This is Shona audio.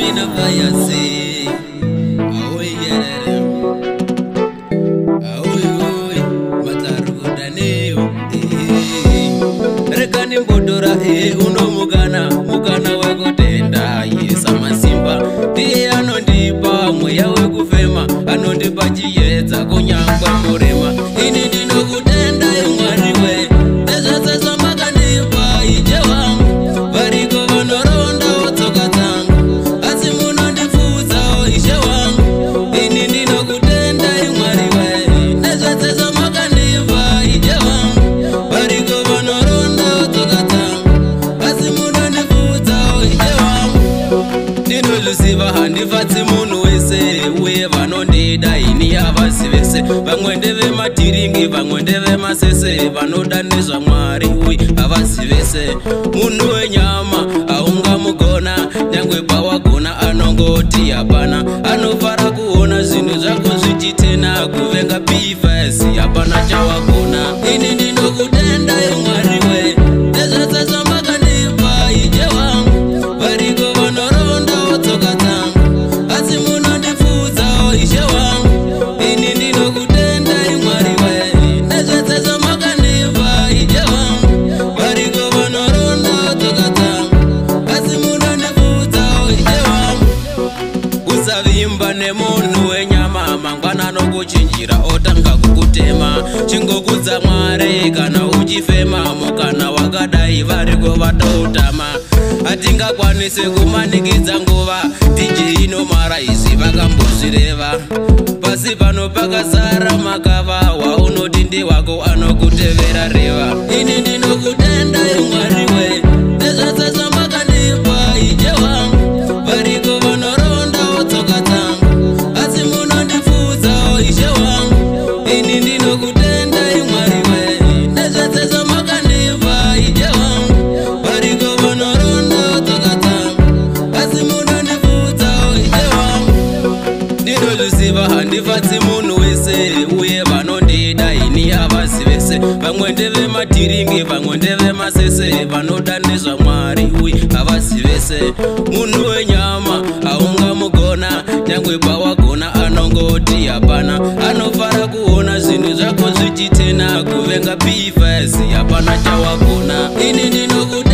mina vayase aoy yerere aoy matarudaneo rekani mbodora unomugana mugana wekutenda yesa masimba ndiye anondipa mweya wekufema anondipa chiyedza kunyangwa murema ini ndinokutenda imwariwe nezvasesa makandipa ije wangu variko vanoronda wotsoka dzangu asi munondifudzawo ishe wangu ini ndinokutenda imwariwe nezvasesa makandipa ije wangu variko vanoronda wotsoka dzangu asi munondifudzawo ishe wangu ndinozviziva handifatsi munhu wese uye vanondida ini havasi vese vamwe ndevematiringi vamwe ndevemasese vanoda nezvamwari uye havasi vese munhu wenyama haungamugona nyangwe pawagona anongoti hapana anofara kuona zvinhu zvako zvichitena kuvenga pifasi hapana chawagona ini ndinokutenda imwariwe nezvasesa makandipa ije wangu variko vanoronda wotsoka dzangu asi munondifudzawo ishe wangu ini ndinokutenda imwariwe nezvasesa makandipa ije wangu variko vanoronda wotsoka dzangu asi munondifudzawo ishe wangu usavimba nemunhu wenyama mangwana nokuchinjira otanga kukutema chingokudza mwari kana uchifema mukana wakadai variko vatoutama hatingakwanisi kumanikidza nguva dj inomara izi vakambozvireva pasi pano pakazara makava waunoti ndiwako anokutevera reva ini ndinokutenda imwariwe nezvasesa makandipa ije wangu variko vanoronda wotsoka dzangu asi munondifudzawo ishe wangu ini ndinokutenda imwariwe nezvasesa makandipa ije wangu variko vanoronda wotsoka dzangu asi munondifudzawo ishe wangu ndinozviziva handifatsi munhu wese uye vanondida ini havasi vese vamwe ndevematiringi vamwe ndevemasese vanoda nezvamwari uye havasi vese munhu wenyama haungamugona nyangwe pawagona anongoti hapana anofara kuona zvinhu zvako zvichitena kuvenga pifasi hapana chawagona ini ndinokuti